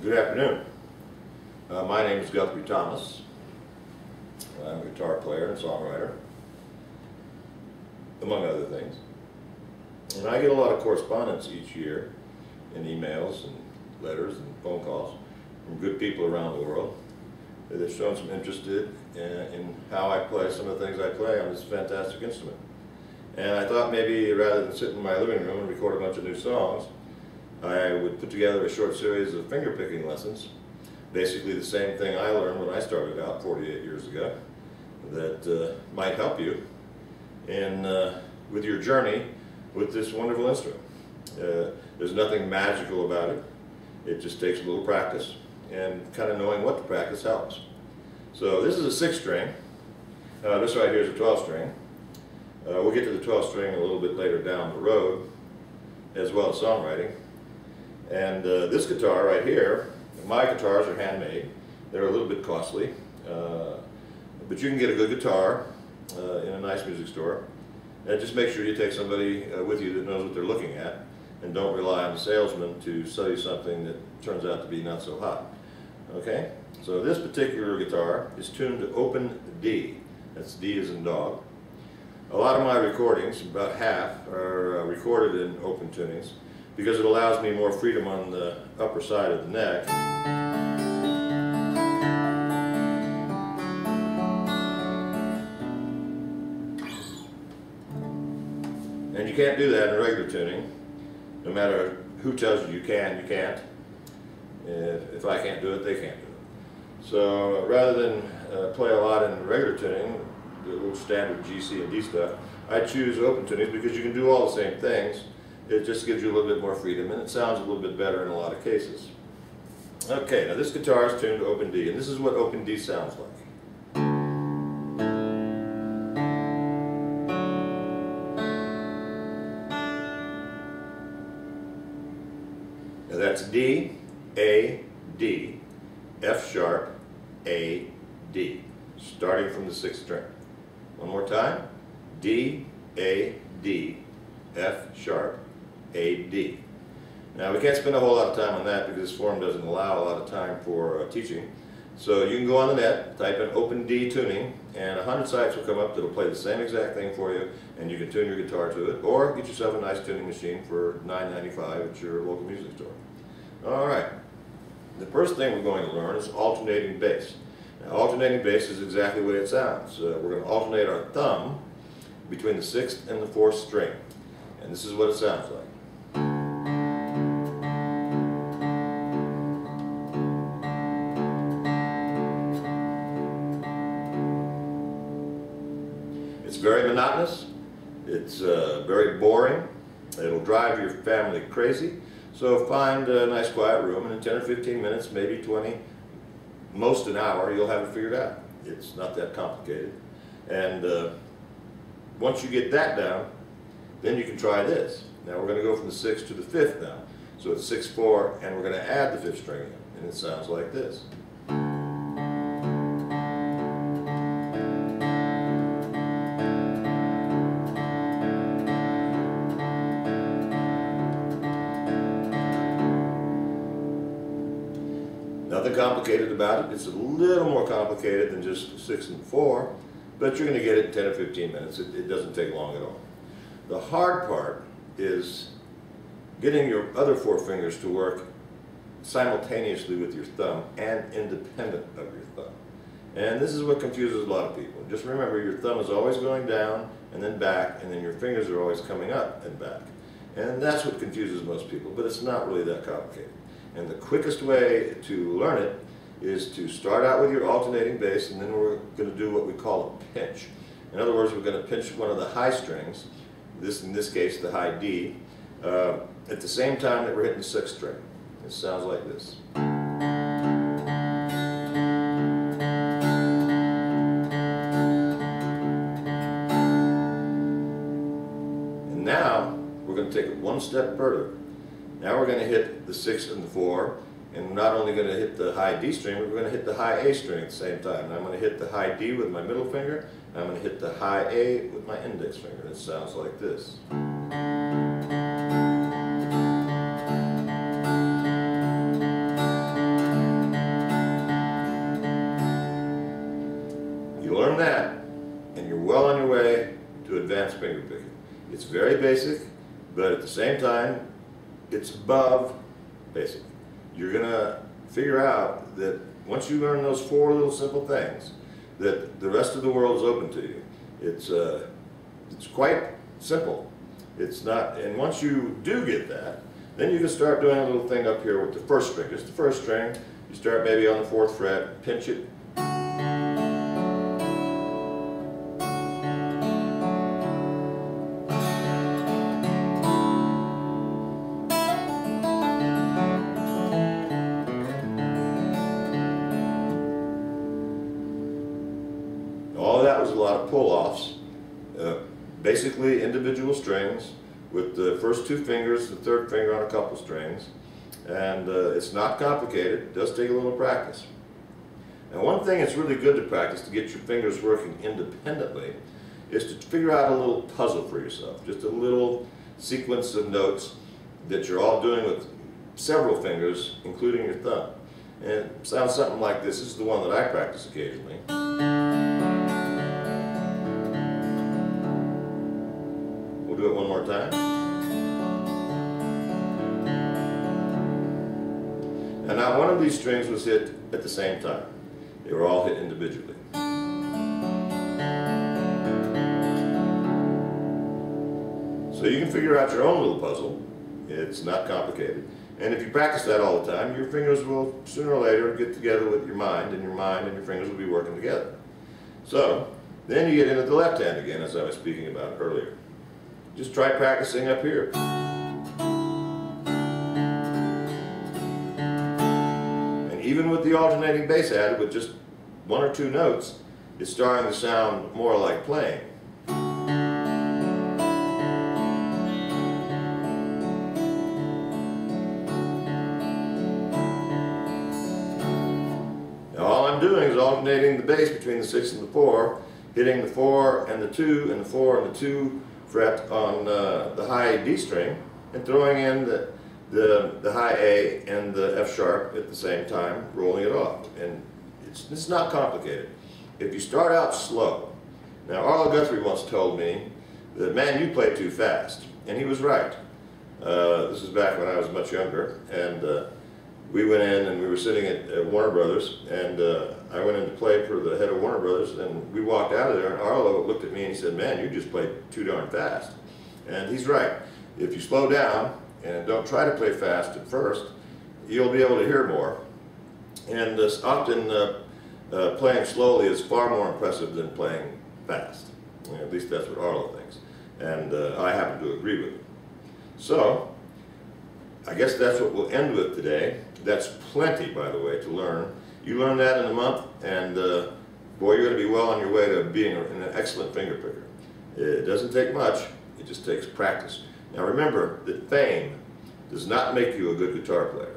Good afternoon. My name is Guthrie. I'm a guitar player and songwriter, among other things. And I get a lot of correspondence each year in emails and letters and phone calls from good people around the world that have shown some interest in how I play some of the things I play on this fantastic instrument. And I thought maybe rather than sit in my living room and record a bunch of new songs, I would put together a short series of finger picking lessons, basically the same thing I learned when I started out 48 years ago, that might help you with your journey with this wonderful instrument. There's nothing magical about it. It just takes a little practice, and kind of knowing what to practice helps. So this is a 6-string. This right here is a 12-string. We'll get to the 12-string a little bit later down the road, as well as songwriting. And this guitar right here, my guitars are handmade. They're a little bit costly, but you can get a good guitar in a nice music store. And just make sure you take somebody with you that knows what they're looking at, and don't rely on the salesman to sell you something that turns out to be not so hot. Okay? So this particular guitar is tuned to open D. That's D as in dog. A lot of my recordings, about half, are recorded in open tunings because it allows me more freedom on the upper side of the neck. And you can't do that in regular tuning. No matter who tells you you can, you can't. If I can't do it, they can't do it. So rather than play a lot in regular tuning, the little standard G, C, and D stuff, I choose open tunings because you can do all the same things. It just gives you a little bit more freedom, and it sounds a little bit better in a lot of cases. Okay, now this guitar is tuned to open D, and this is what open D sounds like. Now that's D, A, D, F sharp, A, D, starting from the 6th string. One more time. D, A, D, F sharp, A, D. Now we can't spend a whole lot of time on that because this form doesn't allow a lot of time for teaching. So you can go on the net, type in open D tuning, and 100 sites will come up that'll play the same exact thing for you, and you can tune your guitar to it, or get yourself a nice tuning machine for $9.95 at your local music store. Alright, the first thing we're going to learn is alternating bass. Now, alternating bass is exactly the way it sounds. We're going to alternate our thumb between the 6th and the 4th string. And this is what it sounds like. It's very monotonous. It's very boring. It'll drive your family crazy. So find a nice quiet room, and in 10 or 15 minutes, maybe 20, most an hour, you'll have it figured out. It's not that complicated. And once you get that down, then you can try this. Now we're going to go from the 6th to the 5th now. So it's 6-4, and we're going to add the 5th string in, and it sounds like this. Nothing complicated about it. It's a little more complicated than just 6 and 4, but you're going to get it in 10 or 15 minutes. It doesn't take long at all. The hard part is getting your other 4 fingers to work simultaneously with your thumb and independent of your thumb. And this is what confuses a lot of people. Just remember, your thumb is always going down and then back, and then your fingers are always coming up and back. And that's what confuses most people, but it's not really that complicated. And the quickest way to learn it is to start out with your alternating bass, and then we're going to do what we call a pinch. In other words, we're going to pinch one of the high strings, in this case the high D, at the same time that we're hitting the 6th string. It sounds like this. And now we're going to take it one step further. Now we're going to hit the 6 and the 4, and we're not only going to hit the high D string, but we're going to hit the high A string at the same time. And I'm going to hit the high D with my middle finger, and I'm going to hit the high A with my index finger. It sounds like this. It's very basic, but at the same time, it's above basic. You're going to figure out that once you learn those 4 little simple things, that the rest of the world is open to you. It's quite simple. It's not, and once you do get that, then you can start doing a little thing up here with the first string. Just the first string. You start maybe on the 4th fret, pinch it. All of that was a lot of pull-offs, basically individual strings with the first 2 fingers, the 3rd finger on a couple strings, and it's not complicated. It does take a little practice. And one thing that's really good to practice to get your fingers working independently is to figure out a little puzzle for yourself, just a little sequence of notes that you're all doing with several fingers, including your thumb. And it sounds something like this. This is the one that I practice occasionally. We'll do it one more time. And now one of these strings was hit at the same time. They were all hit individually. So you can figure out your own little puzzle. It's not complicated. And if you practice that all the time, your fingers will sooner or later get together with your mind, and your fingers will be working together. So then you get into the left hand again, as I was speaking about earlier. Just try practicing up here. And even with the alternating bass added, with just 1 or 2 notes, it's starting to sound more like playing. Now all I'm doing is alternating the bass between the 6 and the 4, hitting the 4 and the 2 and the 4 and the 2 fret on the high D string, and throwing in the high A and the F sharp at the same time, rolling it off. And it's not complicated. If you start out slow. Now Arlo Guthrie once told me that, man, you play too fast. And he was right. This is back when I was much younger, and we went in and we were sitting at Warner Brothers, and I went in to play for the head of Warner Brothers, and we walked out of there, and Arlo looked at me and he said, man, you just played too darn fast. And he's right. If you slow down and don't try to play fast at first, you'll be able to hear more. And often playing slowly is far more impressive than playing fast. At least that's what Arlo thinks. And I happen to agree with him. So, I guess that's what we'll end with today. That's plenty, by the way, to learn. You learn that in a month, and boy, you're going to be well on your way to being an excellent finger picker. It doesn't take much, it just takes practice. Now remember that fame does not make you a good guitar player.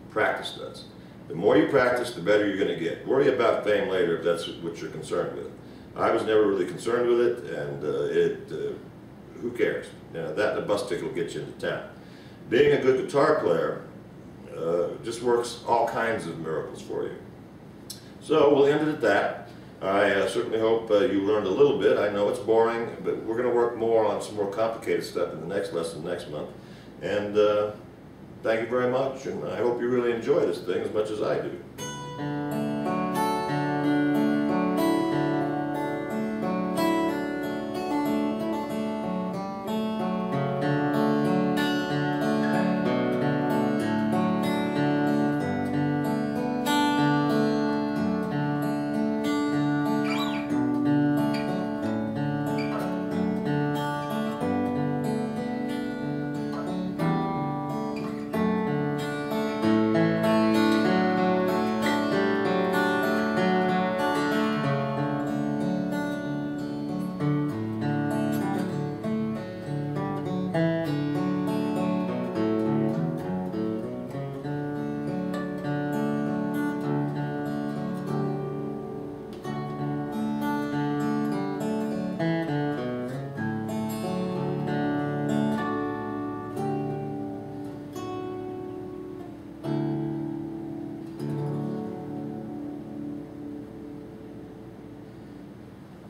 Practice does. The more you practice, the better you're going to get. Worry about fame later if that's what you're concerned with. I was never really concerned with it, and who cares? That and a bus ticket will get you into town. Being a good guitar player just works all kinds of miracles for you. So we'll end it at that. I certainly hope you learned a little bit. I know it's boring, but we're going to work more on some more complicated stuff in the next lesson next month. And thank you very much, and I hope you really enjoy this thing as much as I do.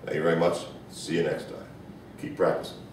Thank you very much. See you next time. Keep practicing.